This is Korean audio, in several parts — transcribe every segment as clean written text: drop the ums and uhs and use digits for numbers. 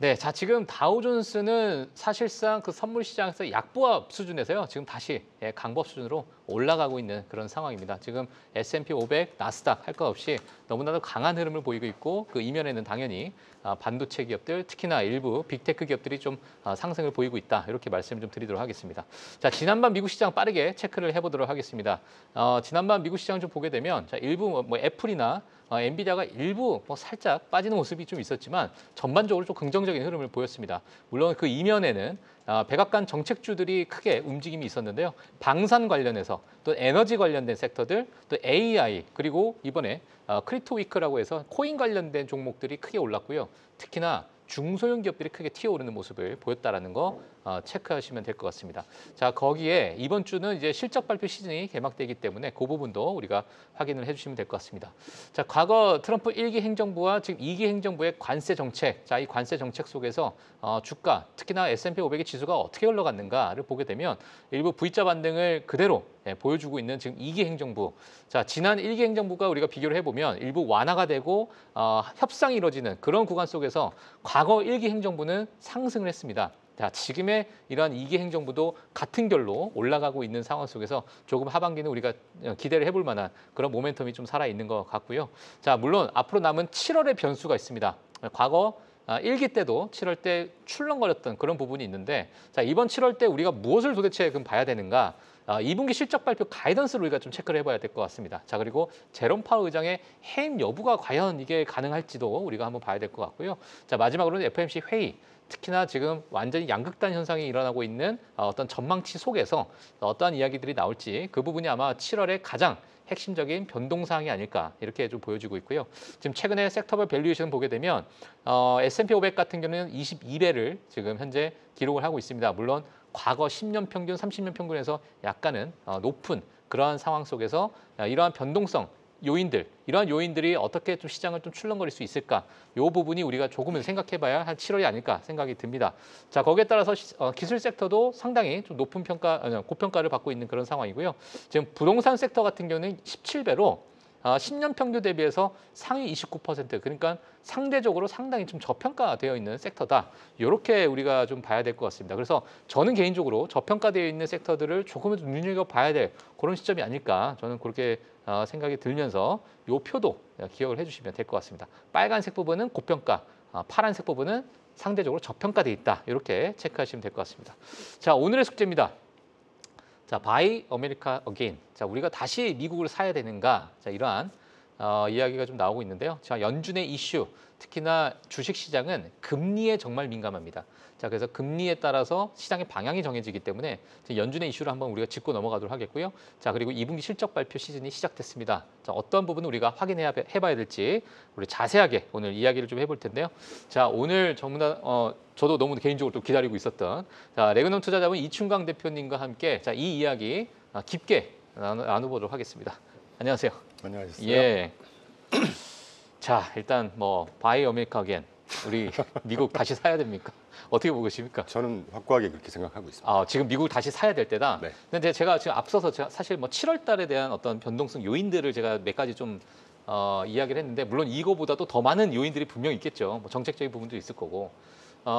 네, 자 지금 다우존스는 사실상 그 선물 시장에서 약보합 수준에서요. 지금 다시 강보합 수준으로 올라가고 있는 그런 상황입니다. 지금 S&P 500, 나스닥 할 것 없이 너무나도 강한 흐름을 보이고 있고 그 이면에는 당연히 반도체 기업들, 특히나 일부 빅테크 기업들이 좀 상승을 보이고 있다. 이렇게 말씀을 좀 드리도록 하겠습니다. 자, 지난밤 미국 시장 빠르게 체크를 해보도록 하겠습니다. 지난밤 미국 시장 좀 보게 되면 자, 일부 뭐 애플이나 엔비디아가 일부 뭐 살짝 빠지는 모습이 좀 있었지만 전반적으로 좀 긍정적인 흐름을 보였습니다. 물론 그 이면에는 백악관 정책주들이 크게 움직임이 있었는데요. 방산 관련해서 또 에너지 관련된 섹터들, 또 AI 그리고 이번에 크립토위크라고 해서 코인 관련된 종목들이 크게 올랐고요. 특히나 중소형 기업들이 크게 튀어오르는 모습을 보였다라는 거 체크하시면 될 것 같습니다. 자, 거기에 이번 주는 이제 실적 발표 시즌이 개막되기 때문에 그 부분도 우리가 확인을 해주시면 될 것 같습니다. 자, 과거 트럼프 1기 행정부와 지금 2기 행정부의 관세 정책, 자, 이 관세 정책 속에서 주가, 특히나 S&P 500의 지수가 어떻게 흘러갔는가를 보게 되면 일부 V자 반등을 그대로 보여주고 있는 지금 2기 행정부. 자, 지난 1기 행정부가 우리가 비교를 해보면 일부 완화가 되고 협상이 이루어지는 그런 구간 속에서 과거 1기 행정부는 상승을 했습니다. 자, 지금의 이러한 2기 행정부도 같은 결로 올라가고 있는 상황 속에서 조금 하반기는 우리가 기대를 해볼 만한 그런 모멘텀이 좀 살아있는 것 같고요. 자, 물론 앞으로 남은 7월의 변수가 있습니다. 과거 1기 때도 7월 때 출렁거렸던 그런 부분이 있는데 자, 이번 7월 때 우리가 무엇을 도대체 그럼 봐야 되는가? 2분기 실적 발표 가이던스를 우리가 좀 체크를 해봐야 될 것 같습니다. 자, 그리고 제롬 파월 의장의 해임 여부가 과연 이게 가능할지도 우리가 한번 봐야 될 것 같고요. 자, 마지막으로는 FOMC 회의. 특히나 지금 완전히 양극단 현상이 일어나고 있는 어떤 전망치 속에서 어떠한 이야기들이 나올지 그 부분이 아마 7월에 가장 핵심적인 변동사항이 아닐까 이렇게 좀 보여지고 있고요. 지금 최근에 섹터별 밸류에이션 보게 되면 S&P 500 같은 경우는 22배를 지금 현재 기록을 하고 있습니다. 물론 과거 10년 평균, 30년 평균에서 약간은 높은 그러한 상황 속에서 이러한 변동성 요인들, 이러한 요인들이 어떻게 좀 시장을 좀 출렁거릴 수 있을까? 이 부분이 우리가 조금은 생각해봐야 한 7월이 아닐까 생각이 듭니다. 자, 거기에 따라서 기술 섹터도 상당히 좀 높은 고평가를 받고 있는 그런 상황이고요. 지금 부동산 섹터 같은 경우는 17배로 10년 평균 대비해서 상위 29%, 그러니까 상대적으로 상당히 좀 저평가되어 있는 섹터다. 이렇게 우리가 좀 봐야 될 것 같습니다. 그래서 저는 개인적으로 저평가되어 있는 섹터들을 조금은 좀 눈여겨봐야 될 그런 시점이 아닐까 저는 그렇게 생각이 들면서 이 표도 기억을 해주시면 될 것 같습니다. 빨간색 부분은 고평가, 파란색 부분은 상대적으로 저평가되어 있다. 이렇게 체크하시면 될 것 같습니다. 자, 오늘의 숙제입니다. 자, Buy America Again. 자, 우리가 다시 미국을 사야 되는가? 자, 이러한 이야기가 좀 나오고 있는데요. 자, 연준의 이슈, 특히나 주식 시장은 금리에 정말 민감합니다. 자, 그래서 금리에 따라서 시장의 방향이 정해지기 때문에 연준의 이슈를 한번 우리가 짚고 넘어가도록 하겠고요. 자, 그리고 2분기 실적 발표 시즌이 시작됐습니다. 자, 어떤 부분을 우리가 해봐야 될지 우리 자세하게 오늘 이야기를 좀 해볼 텐데요. 자, 오늘 전부 다 저도 너무 개인적으로 또 기다리고 있었던 자, 레그넘 투자자분 이춘광 대표님과 함께 자, 이 이야기 깊게 나눠보도록 하겠습니다. 안녕하세요. 안녕하셨어요. 예. 자, 일단 뭐 바이 어메리카 겐 우리 미국 다시 사야 됩니까? 어떻게 보고 계십니까? 저는 확고하게 그렇게 생각하고 있습니다. 지금 미국 다시 사야 될 때다. 네. 근데 제가 지금 앞서서 사실 뭐 7월 달에 대한 어떤 변동성 요인들을 제가 몇 가지 좀 이야기를 했는데 물론 이거보다도 더 많은 요인들이 분명히 있겠죠. 뭐 정책적인 부분도 있을 거고.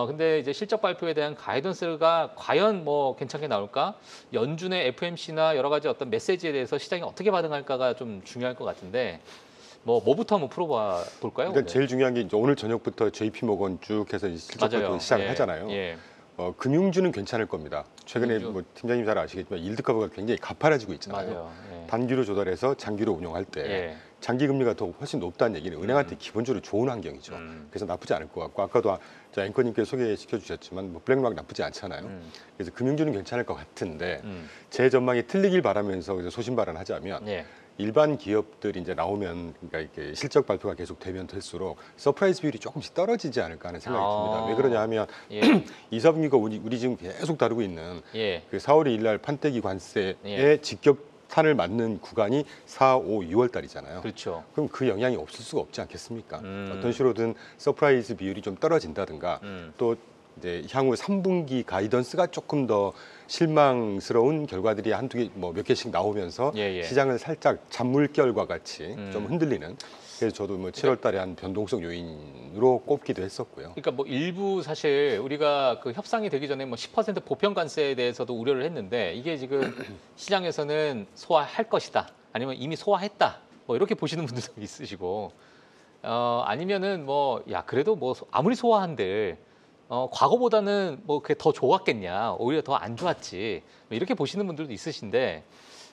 근데 이제 실적 발표에 대한 가이던스가 과연 뭐 괜찮게 나올까? 연준의 FOMC나 여러 가지 어떤 메시지에 대해서 시장이 어떻게 반응할까가 좀 중요할 것 같은데 뭐부터 한번 풀어봐 볼까요? 그러니까 제일 중요한 게 이제 오늘 저녁부터 JP 모건 쭉 해서 실적 발표 시작을 하잖아요. 예. 금융주는 괜찮을 겁니다. 최근에 금융주. 뭐 팀장님 잘 아시겠지만 일드 커브가 굉장히 가파라지고 있잖아요. 맞아요. 예. 단기로 조달해서 장기로 운용할 때 예. 장기 금리가 더 훨씬 높다는 얘기는 은행한테 기본적으로 좋은 환경이죠. 그래서 나쁘지 않을 것 같고 아까도 앵커님께 소개시켜 주셨지만 뭐 블랙락 나쁘지 않잖아요. 그래서 금융주는 괜찮을 것 같은데 제 전망이 틀리길 바라면서 소신 발언하자면 예. 일반 기업들이 이제 나오면 그러니까 이렇게 실적 발표가 계속 되면 될수록 서프라이즈 비율이 조금씩 떨어지지 않을까 하는 생각이 듭니다. 왜 그러냐 하면 예. 이사분기가 우리 지금 계속 다루고 있는 예. 그 4월 2일 날 판때기 관세에 직격탄을 맞는 구간이 4, 5, 6월 달이잖아요. 그렇죠. 그럼 그 영향이 없을 수가 없지 않겠습니까? 어떤 식으로든 서프라이즈 비율이 좀 떨어진다든가 또 이제 향후 3분기 가이던스가 조금 더 실망스러운 결과들이 한두 개, 뭐 몇 개씩 나오면서 예. 시장을 살짝 잔물결과 같이 좀 흔들리는. 그래서 저도 뭐 7월 달에 한 변동성 요인으로 꼽기도 했었고요. 그러니까 뭐 일부 사실 우리가 그 협상이 되기 전에 뭐 10% 보편 관세에 대해서도 우려를 했는데 이게 지금 시장에서는 소화할 것이다. 아니면 이미 소화했다. 뭐 이렇게 보시는 분들도 있으시고 아니면은 뭐 야 그래도 뭐 아무리 소화한들 과거보다는 뭐 그게 더 좋았겠냐. 오히려 더 안 좋았지. 뭐 이렇게 보시는 분들도 있으신데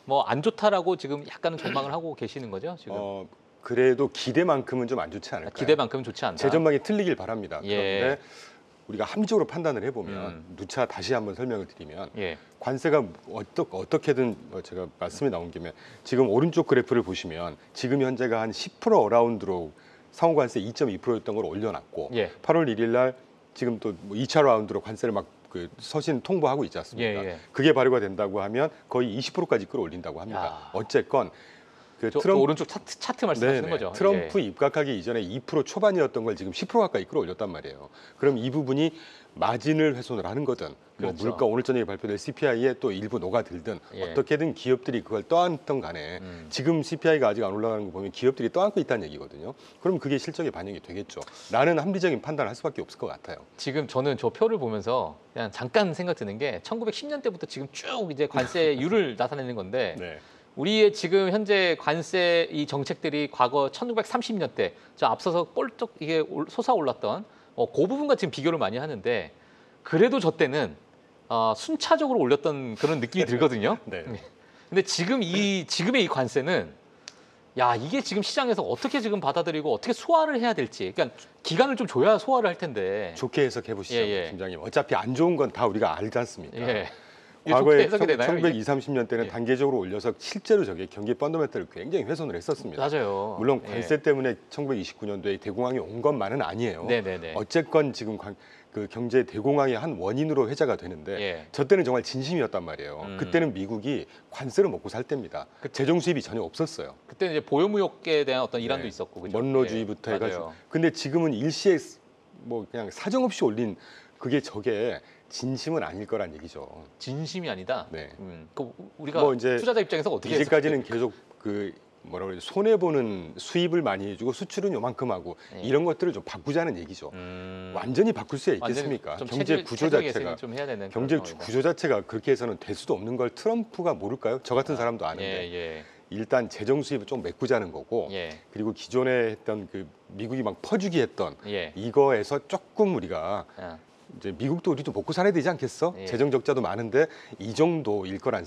뭐 안 좋다라고 지금 약간은 전망을 하고 계시는 거죠, 지금? 그래도 기대만큼은 좀 안 좋지 않을까요? 기대만큼은 좋지 않다. 제 전망이 틀리길 바랍니다. 예. 그런데 우리가 합리적으로 판단을 해보면 누차 다시 한번 설명을 드리면 예. 관세가 어떻게든 제가 말씀이 나온 김에 지금 오른쪽 그래프를 보시면 지금 현재가 한 10% 어라운드로 상호관세 2.2%였던 걸 올려놨고 예. 8월 1일 날 지금 또 2차 라운드로 관세를 막 그 서신 통보하고 있지 않습니까? 예. 그게 발효가 된다고 하면 거의 20%까지 끌어올린다고 합니다. 야. 어쨌건 그 저 오른쪽 차트 말씀하시는 네네. 거죠? 트럼프 입각하기 이전에 2% 초반이었던 걸 지금 10% 가까이 끌어올렸단 말이에요. 그럼 이 부분이 마진을 훼손을 하는 거든, 뭐 그렇죠. 물가 오늘 저녁에 발표될 CPI에 또 일부 녹아들든 예. 어떻게든 기업들이 그걸 떠안던 간에 지금 CPI가 아직 안 올라가는 거 보면 기업들이 떠안고 있다는 얘기거든요. 그럼 그게 실적에 반영이 되겠죠. 라는 합리적인 판단을 할 수밖에 없을 것 같아요. 지금 저는 저 표를 보면서 그냥 잠깐 생각 드는 게 1910년대부터 지금 쭉 이제 관세율을 나타내는 건데 네. 우리의 지금 현재 관세 이 정책들이 과거 1930년대 저 앞서서 뻘쩍 이게 솟아올랐던 그 부분과 지금 비교를 많이 하는데 그래도 저 때는 순차적으로 올렸던 그런 느낌이 들거든요. 네. 근데 지금의 이 관세는 야 이게 지금 시장에서 어떻게 지금 받아들이고 어떻게 소화를 해야 될지 그러니까 기간을 좀 줘야 소화를 할 텐데. 좋게 해석해 보시죠, 예. 팀장님. 어차피 안 좋은 건 다 우리가 알지 않습니까? 예. 과거에 해석이 되나요, 1920, 30년대는 예. 단계적으로 올려서 실제로 저게 경기 펀더멘털을 굉장히 훼손을 했었습니다. 맞아요. 물론 예. 관세 때문에 1929년도에 대공황이 온 것만은 아니에요. 네네네. 어쨌건 지금 그 경제 대공황의 한 원인으로 회자가 되는데 예. 저 때는 정말 진심이었단 말이에요. 그때는 미국이 관세를 먹고 살 때입니다. 재정 수입이 전혀 없었어요. 그때는 이제 보여무역에 대한 어떤 이란도 네. 있었고 그죠? 먼로주의부터 예, 해가지고. 맞아요. 근데 지금은 일시에 뭐 그냥 사정없이 올린 그게 저게 진심은 아닐 거란 얘기죠. 진심이 아니다. 네. 그 우리가 뭐 이제 투자자 입장에서 어떻게 이제까지는 계속 그 뭐라 그러지 손해 보는 수입을 많이 해주고 수출은 요만큼 하고 네. 이런 것들을 좀 바꾸자는 얘기죠. 완전히 바꿀 수 있겠습니까? 좀 경제 구조 자체가 좀 해야 되는 경제 그런 구조 자체가 그렇게 해서는 될 수도 없는 걸 트럼프가 모를까요? 저 같은 사람도 아는데 예. 일단 재정 수입을 좀 메꾸자는 거고 예. 그리고 기존에 했던 그 미국이 막 퍼주기 했던 예. 이거에서 조금 우리가 아, 이제 미국도 우리도 먹고 살아야 되지 않겠어? 예. 재정 적자도 많은데 이 정도일 거란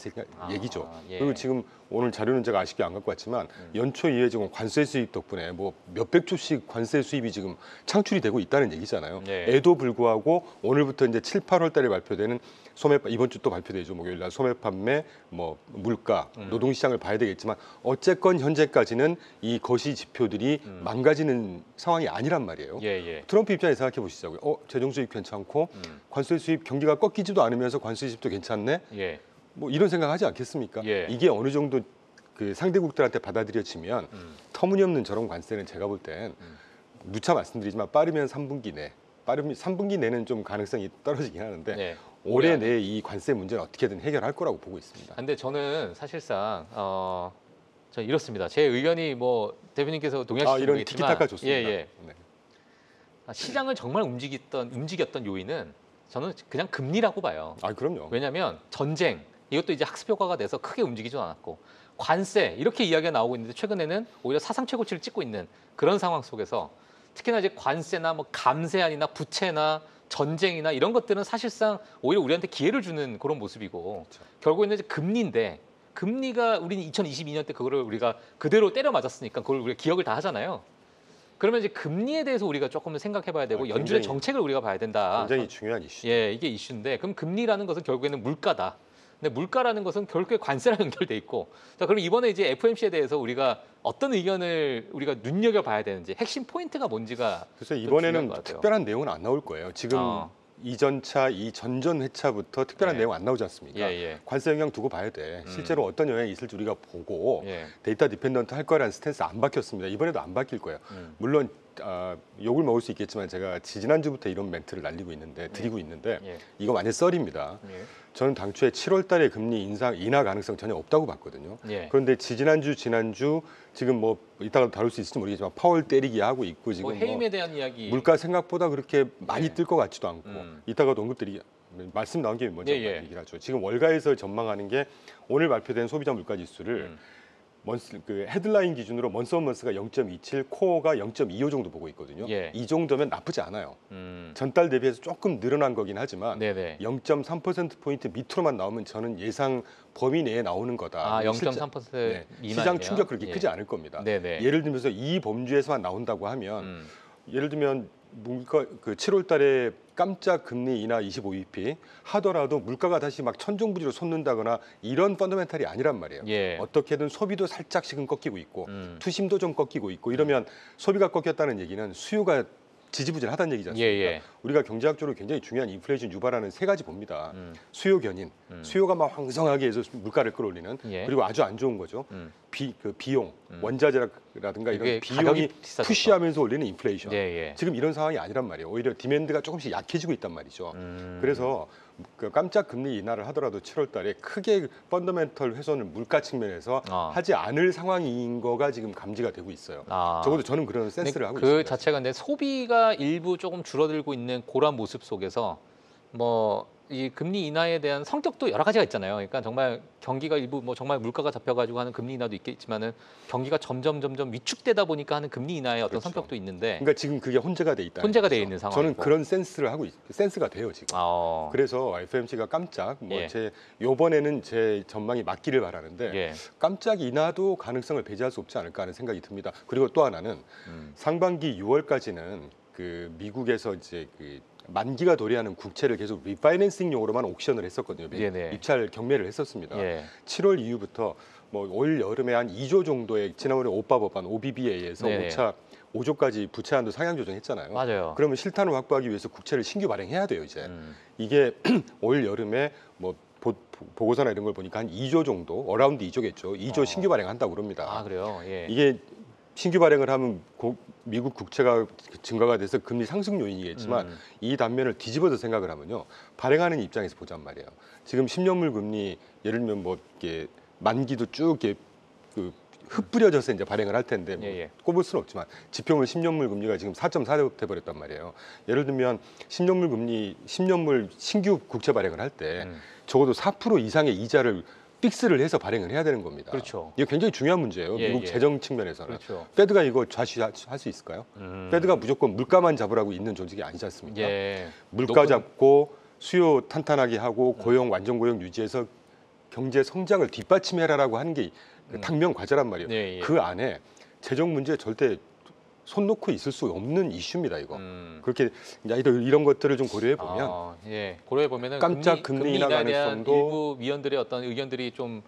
얘기죠. 예. 그리고 지금 오늘 자료는 제가 아쉽게 안 갖고 왔지만 연초 이후에 지금 관세 수입 덕분에 뭐 몇백 조씩 관세 수입이 지금 창출이 되고 있다는 얘기잖아요. 예. 에도 불구하고 오늘부터 이제 7, 8월 달에 발표되는 소매 이번 주 또 발표되죠. 목요일 날 소매 판매, 뭐 물가, 노동 시장을 봐야 되겠지만 어쨌건 현재까지는 이 거시 지표들이 망가지는 상황이 아니란 말이에요. 예. 트럼프 입장에 생각해 보시자고요. 재정 수입 괜찮고 관세 수입 경기가 꺾이지도 않으면서 관세 수입도 괜찮네. 예. 뭐 이런 생각하지 않겠습니까? 예. 이게 어느 정도 그 상대국들한테 받아들여지면 터무니없는 저런 관세는 제가 볼 땐 누차 말씀드리지만 빠르면 3분기 내, 빠르면 3분기 내는 좀 가능성이 떨어지긴 하는데 네. 올해 내에 이 관세 문제는 어떻게든 해결할 거라고 보고 있습니다. 근데 저는 사실상 저 이렇습니다. 제 의견이 뭐 대표님께서 동의하실지 이런 모르겠지만 티키타카 좋습니다. 예. 네. 시장을 정말 움직였던 요인은 저는 그냥 금리라고 봐요. 그럼요. 왜냐하면 전쟁 이것도 이제 학습 효과가 돼서 크게 움직이지 않았고 관세 이렇게 이야기가 나오고 있는데 최근에는 오히려 사상 최고치를 찍고 있는 그런 상황 속에서 특히나 이제 관세나 뭐 감세안이나 부채나 전쟁이나 이런 것들은 사실상 오히려 우리한테 기회를 주는 그런 모습이고 그렇죠. 결국에는 이제 금리인데 금리가 우리는 2022년 때 그거를 우리가 그대로 때려 맞았으니까 그걸 우리가 기억을 다 하잖아요. 그러면 이제 금리에 대해서 우리가 조금 생각해봐야 되고 연준의 정책을 우리가 봐야 된다. 굉장히 중요한 이슈. 예, 이게 이슈인데 그럼 금리라는 것은 결국에는 물가다. 근데 물가라는 것은 결국에 관세랑 연결돼 있고 자 그럼 이번에 이제 FOMC에 대해서 우리가 어떤 의견을 우리가 눈여겨봐야 되는지 핵심 포인트가 뭔지가 그래서 좀 이번에는 중요한 것 같아요. 특별한 내용은 안 나올 거예요. 지금 이전차, 이 전전 회차부터 특별한 예. 내용 안 나오지 않습니까? 예. 관세 영향 두고 봐야 돼. 실제로 어떤 영향이 있을지 우리가 보고 예. 데이터 디펜던트 할 거라는 스탠스 안 바뀌었습니다. 이번에도 안 바뀔 거예요. 물론 욕을 먹을 수 있겠지만 제가 지난주부터 이런 멘트를 드리고 있는데 예. 이거 완전 썰입니다. 예. 저는 당초에 7월 달에 금리 인하 가능성 전혀 없다고 봤거든요. 예. 그런데 지난주 지금 뭐 이따가 다룰 수 있을지 모르겠지만 파월 때리기 하고 있고 지금 뭐 해임에 대한 이야기. 물가 생각보다 그렇게 많이 예. 뜰 것 같지도 않고 이따가도 언급드리 말씀 나온 김에 먼저 예. 얘기를 하죠. 지금 월가에서 전망하는 게 오늘 발표된 소비자 물가 지수를 그 헤드라인 기준으로 먼스원먼스가 0.27, 코어가 0.25 정도 보고 있거든요. 예. 이 정도면 나쁘지 않아요. 전달 대비해서 조금 늘어난 거긴 하지만 네네. 0.3%포인트 밑으로만 나오면 저는 예상 범위 내에 나오는 거다. 아, 0.3% 네, 미만이면 시장 충격 그렇게 예. 크지 않을 겁니다. 네네. 예를 들면서 이 범주에서만 나온다고 하면 예를 들면 물가 그 7월 달에 깜짝 금리 인하 25bp 하더라도 물가가 다시 막 천정부지로 솟는다거나 이런 펀더멘탈이 아니란 말이에요. 예. 어떻게든 소비도 살짝씩은 꺾이고 있고 투심도 좀 꺾이고 있고 이러면 소비가 꺾였다는 얘기는 수요가 지지부진하다는 얘기지 않습니까? 예. 우리가 경제학적으로 굉장히 중요한 인플레이션 유발하는 세 가지 봅니다. 수요 견인, 수요가 막 황성하게 해서 물가를 끌어올리는 예. 그리고 아주 안 좋은 거죠. 비용, 원자재라든가 이런 이게 비용이 가격이 비싸졌어. 푸시하면서 올리는 인플레이션. 예. 지금 이런 상황이 아니란 말이에요. 오히려 디맨드가 조금씩 약해지고 있단 말이죠. 그래서 그 깜짝 금리 인하를 하더라도 7월 달에 크게 펀더멘털 훼손을 물가 측면에서 하지 않을 상황인 거가 지금 감지가 되고 있어요. 적어도 저는 그런 센스를 하고 있습니다. 그 자체가 근데 소비가 일부 조금 줄어들고 있는 그런 모습 속에서 뭐 이 금리 인하에 대한 성격도 여러 가지가 있잖아요. 그러니까 정말 경기가 일부 뭐 정말 물가가 잡혀가지고 하는 금리 인하도 있겠지만은 경기가 점점 위축되다 보니까 하는 금리 인하의 어떤 그렇죠. 성격도 있는데 그러니까 지금 그게 혼재가 돼 있다. 혼재가 돼 있는 상황이고. 저는 그런 센스를 하고 센스가 돼요 지금. 그래서 FMC가 깜짝 예. 요번에는 제 전망이 맞기를 바라는데 예. 깜짝 인하도 가능성을 배제할 수 없지 않을까 하는 생각이 듭니다. 그리고 또 하나는 상반기 6월까지는 그 미국에서 이제 그 만기가 도래하는 국채를 계속 리파이낸싱용으로만 옥션을 했었거든요. 네네. 입찰 경매를 했었습니다. 예. 7월 이후부터 뭐 올 여름에 한 2조 정도의 지난번에 오빠 법안 OBB에 의해서 네네. 5조까지 부채 한도 상향 조정했잖아요. 맞아요. 그러면 실탄을 확보하기 위해서 국채를 신규 발행해야 돼요, 이제. 이게 올 여름에 뭐 보고서나 이런 걸 보니까 한 2조 정도, 어라운드 2조겠죠. 2조 신규 발행한다고 그럽니다. 아, 그래요. 예. 이게 신규 발행을 하면 미국 국채가 증가가 돼서 금리 상승 요인이겠지만 이 단면을 뒤집어서 생각을 하면요. 발행하는 입장에서 보잔 말이에요. 지금 10년물 금리 예를 들면 뭐 이렇게 만기도 쭉 이렇게 그 흩뿌려져서 이제 발행을 할 텐데 뭐 꼽을 수는 없지만 지표물 10년물 금리가 지금 4.4대 돼 버렸단 말이에요. 예를 들면 10년물 금리 10년물 신규 국채 발행을 할 때 적어도 4% 이상의 이자를 픽스를 해서 발행을 해야 되는 겁니다. 그렇죠. 이게 굉장히 중요한 문제예요. 미국 재정 측면에서는. 그렇죠. 페드가 이거 좌시할 수 있을까요? 페드가 무조건 물가만 잡으라고 있는 조직이 아니지 않습니까? 물가 잡고 수요 탄탄하게 하고 고용 완전 고용 유지해서 경제 성장을 뒷받침해라라고 하는 게 당면 과제란 말이에요. 그 안에 재정 문제 절대 손 놓고 있을 수 없는 이슈입니다, 이거. 그렇게 이런 것들을 좀 고려해 보면 고려해 보면은 깜짝 금리 인하 가능성도 일부 위원들의 어떤 의견들이 좀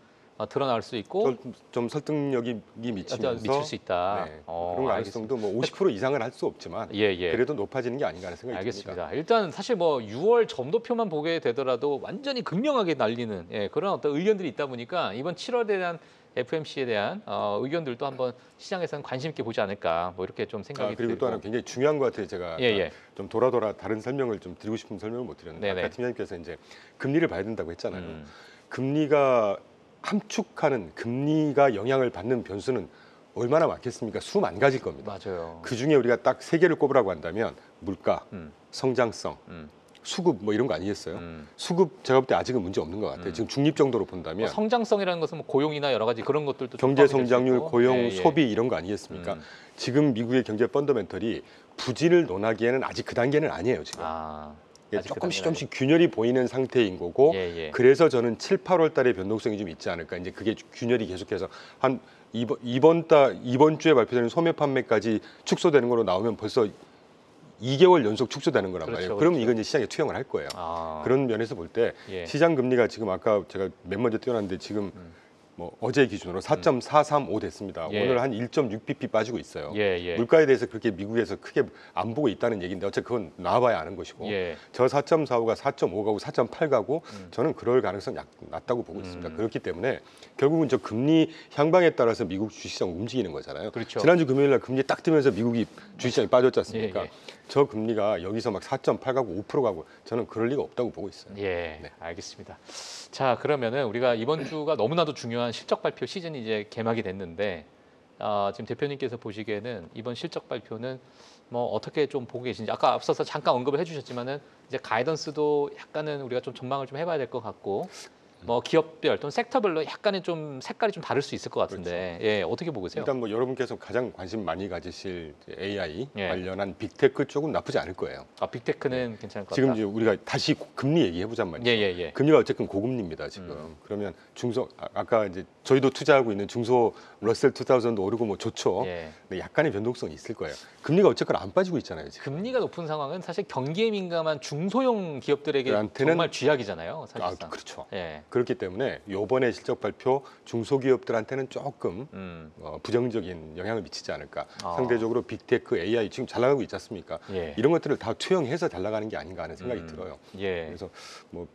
드러날 수 있고 좀 설득력이 미치면서 미칠 수 있다. 그런 가능성도 뭐 50% 이상은 할 수 없지만 그래도 높아지는 게 아닌가 하는 생각이 알겠습니다. 듭니다. 일단 사실 뭐 6월 점도표만 보게 되더라도 완전히 극명하게 날리는 그런 어떤 의견들이 있다 보니까 이번 7월에 대한 FMC에 대한 의견들도 한번 시장에서는 관심 있게 보지 않을까 뭐 이렇게 좀 생각이 그리고 들고. 또 하나 굉장히 중요한 것 같아요. 제가 좀 돌아 다른 설명을 좀 드리고 싶은 설명을 못 드렸는데 아까 팀장님께서 이제 금리를 봐야 된다고 했잖아요. 금리가 함축하는 금리가 영향을 받는 변수는 얼마나 많겠습니까? 수만 가지일 겁니다. 맞아요. 그 중에 우리가 딱 세 개를 꼽으라고 한다면 물가, 성장성, 수급 뭐 이런 거 아니겠어요? 수급 제가 볼 때 아직은 문제 없는 것 같아요. 지금 중립 정도로 본다면 성장성이라는 것은 뭐 고용이나 여러 가지 그런 것들도 경제 성장률, 고용, 소비 이런 거 아니겠습니까? 지금 미국의 경제 펀더멘털이 부진을 논하기에는 아직 그 단계는 아니에요, 지금. 조금씩 균열이 보이는 상태인 거고 그래서 저는 7, 8월 달에 변동성이 좀 있지 않을까. 이제 그게 균열이 계속해서 한 이번 주에 발표되는 소매 판매까지 축소되는 걸로 나오면 벌써 2개월 연속 축소되는 거란 말이에요. 그러면 이건 이제 시장에 투영을 할 거예요. 그런 면에서 볼 때 시장 금리가 지금 아까 제가 맨 먼저 띄워놨는데 지금 뭐 어제 기준으로 4.435 됐습니다. 예. 오늘 한 1.6bp 빠지고 있어요. 예. 물가에 대해서 그렇게 미국에서 크게 안 보고 있다는 얘기인데 어차피 그건 나와봐야 아는 것이고 예. 저 4.45가 4.5 가고 4.8 가고 저는 그럴 가능성이 낮다고 보고 있습니다. 그렇기 때문에 결국은 저 금리 향방에 따라서 미국 주식시장 움직이는 거잖아요. 그렇죠. 지난주 금요일 날 금리 딱 뜨면서 미국이 주식시장이 빠졌지 않습니까? 예. 저 금리가 여기서 막 4.8 가고 5% 가고 저는 그럴 리가 없다고 보고 있어요. 예, 네. 알겠습니다. 자, 그러면은 우리가 이번 주가 너무나도 중요한 실적 발표 시즌이 이제 개막이 됐는데 지금 대표님께서 보시기에는 이번 실적 발표는 뭐 어떻게 좀 보고 계신지 아까 앞서서 잠깐 언급을 해주셨지만은 이제 가이던스도 약간은 우리가 좀 전망을 좀 해봐야 될 것 같고 뭐 기업별 또는 섹터별로 약간의 좀 색깔이 좀 다를 수 있을 것 같은데 예, 어떻게 보고 계세요? 일단 뭐 여러분께서 가장 관심 많이 가지실 AI 예. 관련한 빅테크 쪽은 나쁘지 않을 거예요. 빅테크는 괜찮을 것 지금 같다. 이제 우리가 다시 금리 얘기해 보잔 말이죠. 예. 금리가 어쨌든 고금리입니다 지금. 그러면 아까 이제 저희도 투자하고 있는 중소 러셀 2000도 오르고 뭐 좋죠. 예. 근데 약간의 변동성이 있을 거예요. 금리가 어쨌건 안 빠지고 있잖아요 지금. 금리가 높은 상황은 사실 경기에 민감한 중소형 기업들에게 그한테는 정말 쥐약이잖아요. 사실상. 그렇죠. 예. 그렇기 때문에 이번에 실적 발표 중소기업들한테는 조금 부정적인 영향을 미치지 않을까. 상대적으로 빅테크, AI 지금 잘 나가고 있지 않습니까? 예. 이런 것들을 다 투영해서 잘 나가는 게 아닌가 하는 생각이 들어요. 예. 그래서 뭐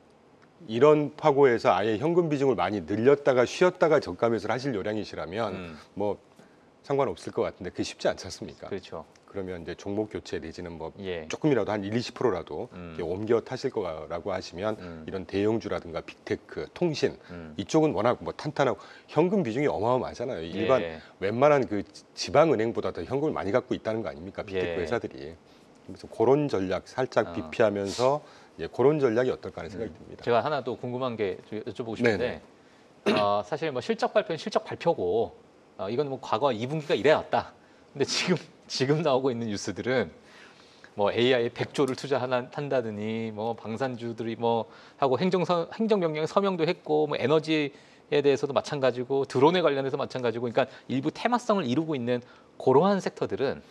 이런 파고에서 아예 현금 비중을 많이 늘렸다가 쉬었다가 저가 매수를 하실 요량이시라면 뭐 상관없을 것 같은데 그게 쉽지 않지 않습니까? 그렇죠. 그러면 이제 종목 교체 내지는 뭐 예. 조금이라도 한 1-20%라도 옮겨 타실 거라고 하시면 이런 대형주라든가 빅테크, 통신 이쪽은 워낙 뭐 탄탄하고 현금 비중이 어마어마하잖아요. 일반 예. 웬만한 그 지방은행보다 더 현금을 많이 갖고 있다는 거 아닙니까? 빅테크 예. 회사들이. 그래서 그런 전략 살짝 비피하면서 그런 전략이 어떨까 하는 생각이 듭니다. 제가 하나 또 궁금한 게 여쭤보고 싶은데 사실 뭐 실적 발표는 실적 발표고 이건 뭐 과거 2분기가 이래왔다. 근데 지금 나오고 있는 뉴스들은 뭐 AI에 100조를 투자한다더니 뭐 방산주들이 뭐 하고 행정명령에 서명도 했고 뭐 에너지에 대해서도 마찬가지고 드론에 관련해서 마찬가지고 그러니까 일부 테마성을 이루고 있는 그러한 섹터들은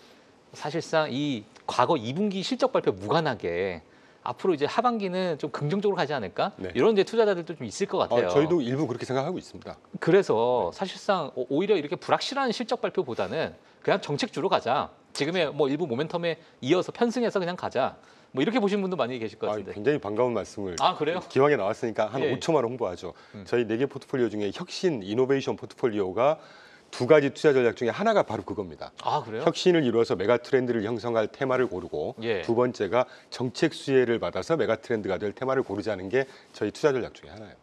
사실상 이 과거 2분기 실적 발표 무관하게 앞으로 이제 하반기는 좀 긍정적으로 가지 않을까? 네. 이런 이제 투자자들도 좀 있을 것 같아요. 저희도 일부 그렇게 생각하고 있습니다. 그래서 사실상 오히려 이렇게 불확실한 실적 발표보다는 그냥 정책주로 가자. 지금의 뭐 일부 모멘텀에 이어서 편승해서 그냥 가자. 뭐 이렇게 보시는 분도 많이 계실 것 같은데. 굉장히 반가운 말씀을 그래요? 기왕에 나왔으니까 한 예. 5초만 홍보하죠. 저희 4개 포트폴리오 중에 혁신 이노베이션 포트폴리오가 2가지 투자 전략 중에 하나가 바로 그겁니다. 그래요? 혁신을 이루어서 메가 트렌드를 형성할 테마를 고르고 예. 두 번째가 정책 수혜를 받아서 메가 트렌드가 될 테마를 고르자는 게 저희 투자 전략 중에 하나예요.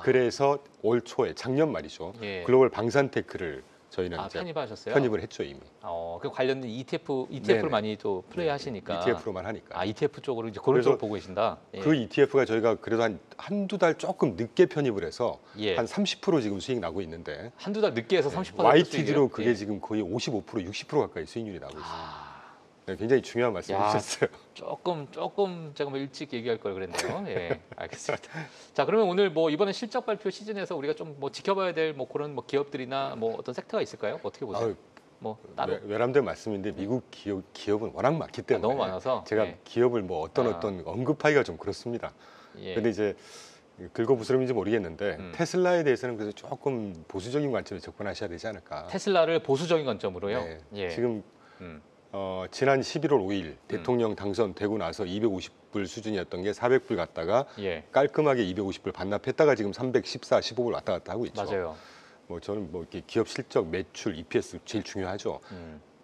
그래서 올 초에 작년 말이죠. 예. 글로벌 방산테크를 저희는 이제 편입하셨어요? 편입을 했죠 이미. 그 관련된 ETF를 네네. 많이 또 플레이하시니까. ETF로만 하니까. ETF 쪽으로 이제 그런 그래서 쪽으로 보고 계신다. 예. 그 ETF가 저희가 그래도 한두 달 조금 늦게 편입을 해서 예. 한 30% 지금 수익 나고 있는데 한두 달 늦게 해서 30% YTD로 수익이에요? 그게 예. 지금 거의 55% 60% 가까이 수익률이 나고 있습니다. 네, 굉장히 중요한 말씀 해주셨어요. 조금 제가 뭐 일찍 얘기할 걸 그랬네요. 예, 알겠습니다. 자, 그러면 오늘 뭐 이번에 실적 발표 시즌에서 우리가 좀 뭐 지켜봐야 될 뭐 그런 뭐 기업들이나 뭐 어떤 섹터가 있을까요? 어떻게 보세요? 뭐 따로 외람된 말씀인데 미국 기업은 워낙 많기 때문에 너무 많아서 제가 예. 기업을 뭐 어떤 언급하기가 좀 그렇습니다. 예. 근데 이제 긁어부스럼인지 모르겠는데 테슬라에 대해서는 그래서 조금 보수적인 관점에 접근하셔야 되지 않을까. 테슬라를 보수적인 관점으로요. 네. 예. 지금 지난 11월 5일 대통령 당선되고 나서 250불 수준이었던 게 400불 갔다가 예. 깔끔하게 250불 반납했다가 지금 314, 15불 왔다 갔다 하고 있죠. 맞아요. 뭐 저는 뭐 이렇게 기업 실적, 매출, EPS 제일 중요하죠.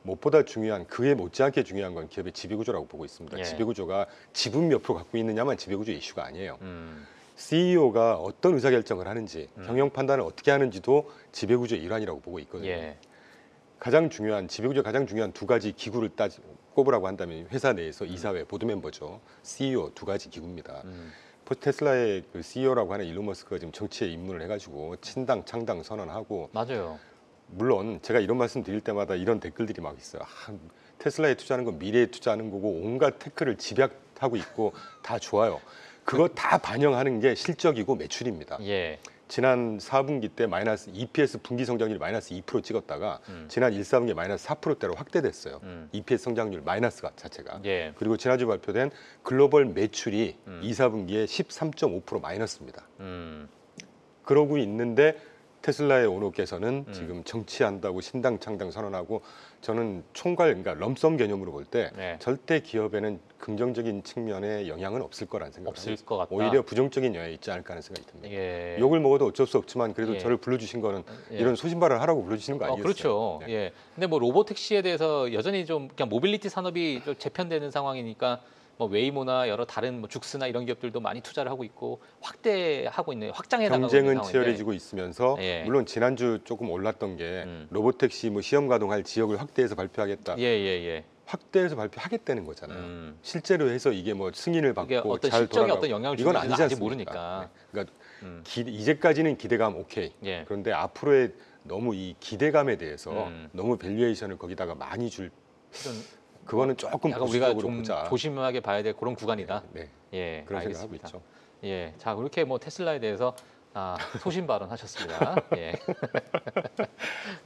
무엇보다 중요한 그에 못지않게 중요한 건 기업의 지배구조라고 보고 있습니다. 예. 지배구조가 지분 몇 프로 갖고 있느냐만 지배구조 이슈가 아니에요. CEO가 어떤 의사결정을 하는지 경영 판단을 어떻게 하는지도 지배구조의 일환이라고 보고 있거든요. 예. 가장 중요한 지배구조 가장 중요한 2가지 기구를 꼽으라고 한다면 회사 내에서 이사회, 보드 멤버죠. CEO 2가지 기구입니다. 테슬라의 그 CEO라고 하는 일론 머스크가 지금 정치에 입문을 해가지고 친당, 창당 선언하고 맞아요. 물론 제가 이런 말씀 드릴 때마다 이런 댓글들이 막 있어요. 테슬라에 투자하는 건 미래에 투자하는 거고 온갖 테크를 집약하고 있고 다 좋아요. 그거 다 반영하는 게 실적이고 매출입니다. 예. 지난 4분기 때 마이너스 EPS 분기 성장률이 마이너스 2% 찍었다가 지난 1, 4분기 마이너스 4%대로 확대됐어요. EPS 성장률 마이너스가 자체가. 예. 그리고 지난주 발표된 글로벌 매출이 2, 4분기에 13.5% 마이너스입니다. 그러고 있는데 테슬라의 오너께서는 지금 정치한다고 신당 창당 선언하고 저는 총괄 그러니까 럼섬 개념으로 볼 때 네. 절대 기업에는 긍정적인 측면의 영향은 없을 거라는 생각이 없을 것 같다. 오히려 부정적인 영향이 있지 않을까 하는 생각이 듭니다. 예. 욕을 먹어도 어쩔 수 없지만 그래도 예. 저를 불러주신 거는 예. 이런 소신발언을 하라고 불러주시는 거 아니겠어요? 그렇죠. 네. 예. 근데 뭐 로보택시에 대해서 여전히 좀 그냥 모빌리티 산업이 좀 재편되는 상황이니까 뭐 웨이모나 여러 다른 뭐 죽스나 이런 기업들도 많이 투자를 하고 있고 확대하고 있는 확장해 나가고 있는 경쟁은 상황인데 치열해지고 있으면서 예. 물론 지난주 조금 올랐던 게 로보택시 뭐 시험 가동할 지역을 확대해서 발표하겠다. 예. 확대해서 발표하겠다는 거잖아요. 실제로 해서 이게 뭐 승인을 이게 받고 어떤 잘 실적에 돌아가고 어떤 영향을 이건 주는지는 아니지 아직 않습니까? 모르니까. 네. 그러니까 이제까지는 기대감 오케이. 예. 그런데 앞으로의 너무 이 기대감에 대해서 너무 밸류에이션을 거기다가 많이 줄 그거는 조금 약간 우리가 보수적으로 좀 보자. 조심하게 봐야 될 그런 구간이다. 네. 예, 그런 생각을 하고 알겠습니다. 있죠. 예, 자 그렇게 뭐 테슬라에 대해서 소신 발언하셨습니다. 예.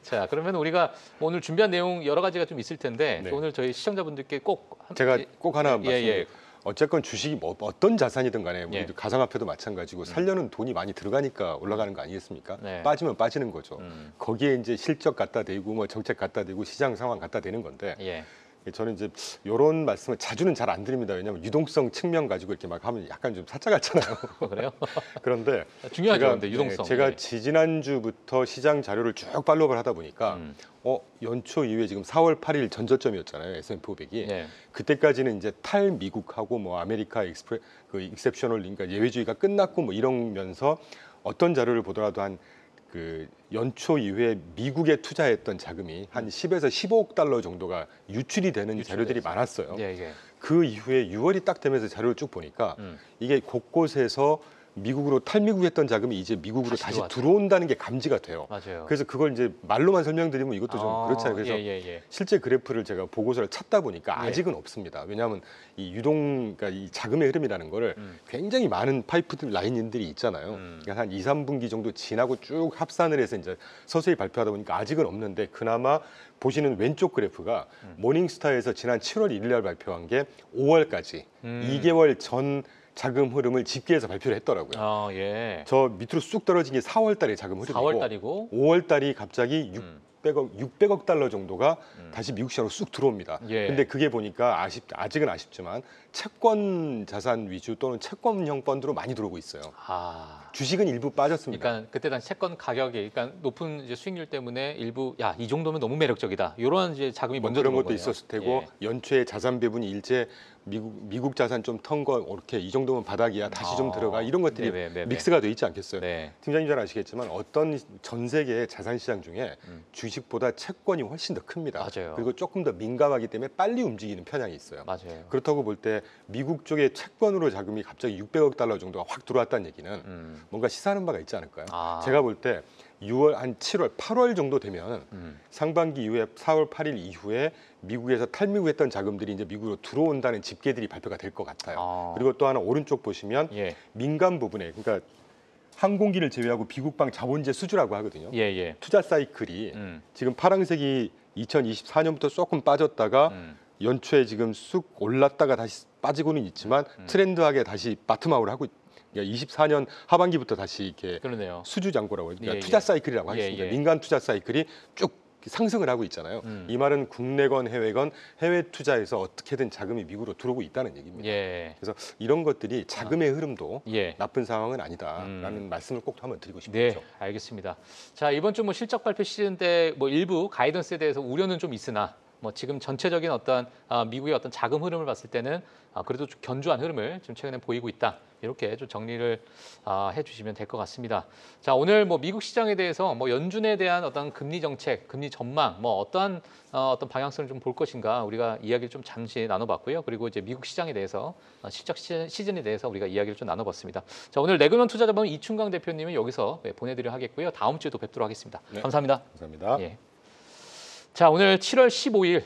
자 그러면 우리가 오늘 준비한 내용 여러 가지가 좀 있을 텐데 네. 오늘 저희 시청자분들께 꼭 제가 꼭 하나 예, 말씀드릴게요. 예. 어쨌건 주식이 뭐 어떤 자산이든 간에 우리 예. 가상화폐도 마찬가지고 살려는 돈이 많이 들어가니까 올라가는 거 아니겠습니까? 네. 빠지면 빠지는 거죠. 거기에 이제 실적 갖다 대고 뭐 정책 갖다 대고 시장 상황 갖다 대는 건데 예. 저는 이제 이런 말씀을 자주는 잘 안 드립니다. 왜냐하면 유동성 측면 가지고 이렇게 막 하면 약간 좀 사짜 같잖아요. 그래요? 그런데 중요하죠, 근데 유동성. 제가 예. 지난주부터 시장 자료를 쭉 팔로우를 하다 보니까 연초 이후에 지금 4월 8일 전저점이었잖아요. S&P 500이. 예. 그때까지는 이제 탈미국하고 뭐 아메리카 익셉셔널 그러니까 예외주의가 끝났고 뭐 이러면서 어떤 자료를 보더라도 한 그 연초 이후에 미국에 투자했던 자금이 한 10에서 15억 달러 정도가 유출이 되는 자료들이 많았어요. 예. 그 이후에 6월이 딱 되면서 자료를 쭉 보니까 이게 곳곳에서 미국으로 탈미국했던 자금이 이제 미국으로 다시 들어온다는 게 감지가 돼요. 맞아요. 그래서 그걸 이제 말로만 설명드리면 이것도 좀 그렇잖아요. 그래서 예. 실제 그래프를 제가 보고서를 찾다 보니까 아직은 없습니다. 왜냐하면 이 그러니까 이 자금의 흐름이라는 거를 굉장히 많은 파이프 라인들이 있잖아요. 그러니까 한 2, 3분기 정도 지나고 쭉 합산을 해서 이제 서서히 발표하다 보니까 아직은 없는데 그나마 보시는 왼쪽 그래프가 모닝스타에서 지난 7월 1일 날 발표한 게 5월까지 2개월 전 자금 흐름을 집계해서 발표를 했더라고요. 예. 저 밑으로 쑥 떨어진 게 4월 달의 자금 흐름이고 4월 달이고 5월 달이 갑자기 600억 달러 정도가 다시 미국 시장으로 쑥 들어옵니다. 예. 근데 그게 보니까 아직은 아쉽지만 채권 자산 위주 또는 채권형 펀드로 많이 들어오고 있어요. 주식은 일부 빠졌습니다. 그러니까 그때 당시 채권 가격이 그러니까 높은 이제 수익률 때문에 일부 이 정도면 너무 매력적이다. 이런 이제 자금이 먼저 그런 들어온 것도 거네요. 있었을 테고 연초에 자산 배분이 일제 미국 자산 좀 턴 거 이렇게 이 정도면 바닥이야 다시 좀 들어가 이런 것들이 네네. 믹스가 돼 있지 않겠어요? 네. 팀장님 잘 아시겠지만 어떤 전 세계의 자산 시장 중에 주식보다 채권이 훨씬 더 큽니다. 맞아요. 그리고 조금 더 민감하기 때문에 빨리 움직이는 편향이 있어요. 맞아요. 그렇다고 볼 때 미국 쪽에 채권으로 자금이 갑자기 600억 달러 정도가 확 들어왔다는 얘기는 뭔가 시사하는 바가 있지 않을까요? 제가 볼 때 6월 한 7월, 8월 정도 되면 상반기 이후에 4월 8일 이후에 미국에서 탈미국했던 자금들이 이제 미국으로 들어온다는 집계들이 발표가 될 것 같아요. 그리고 또 하나 오른쪽 보시면 민간 부분에 그러니까 항공기를 제외하고 비국방 자본재 수주라고 하거든요. 투자 사이클이 지금 파란색이 2024년부터 조금 빠졌다가 연초에 지금 쑥 올랐다가 다시 빠지고는 있지만 트렌드하게 다시 바텀아웃을 하고 그러니까 24년 하반기부터 다시 이렇게 그러네요. 수주 잔고라고 그러니까 투자 사이클이라고 하겠습니다. 민간 투자 사이클이 쭉 상승을 하고 있잖아요. 이 말은 국내건 해외건 해외 투자에서 어떻게든 자금이 미국으로 들어오고 있다는 얘기입니다. 그래서 이런 것들이 자금의 흐름도 나쁜 상황은 아니다라는 말씀을 꼭 한번 드리고 싶죠. 네, 알겠습니다. 자, 이번 주 뭐 실적 발표 시즌 때 뭐 일부 가이던스에 대해서 우려는 좀 있으나 뭐 지금 전체적인 어떤 미국의 어떤 자금 흐름을 봤을 때는 그래도 좀 견조한 흐름을 지금 최근에 보이고 있다. 이렇게 좀 정리를 해주시면 될 것 같습니다. 자, 오늘 뭐 미국 시장에 대해서 뭐 연준에 대한 어떤 금리 정책, 금리 전망, 뭐 어떤 방향성을 좀 볼 것인가 우리가 이야기를 좀 잠시 나눠봤고요. 그리고 이제 미국 시장에 대해서 실적 시즌에 대해서 우리가 이야기를 좀 나눠봤습니다. 자, 오늘 레그넌 투자자본 이충강 대표님은 여기서 보내드려 하겠고요. 다음 주에도 뵙도록 하겠습니다. 감사합니다. 감사합니다. 자, 오늘 7월 15일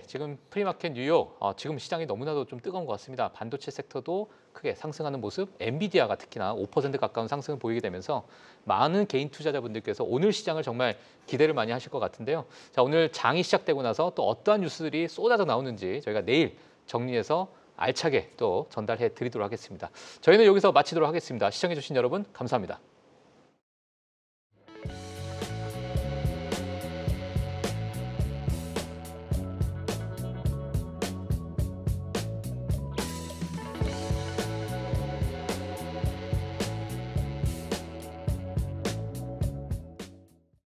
지금 프리마켓 뉴욕 지금 시장이 너무나도 좀 뜨거운 것 같습니다. 반도체 섹터도 크게 상승하는 모습, 엔비디아가 특히나 5% 가까운 상승을 보이게 되면서 많은 개인 투자자분들께서 오늘 시장을 정말 기대를 많이 하실 것 같은데요. 자, 오늘 장이 시작되고 나서 또 어떠한 뉴스들이 쏟아져 나오는지 저희가 내일 정리해서 알차게 또 전달해 드리도록 하겠습니다. 저희는 여기서 마치도록 하겠습니다. 시청해 주신 여러분 감사합니다.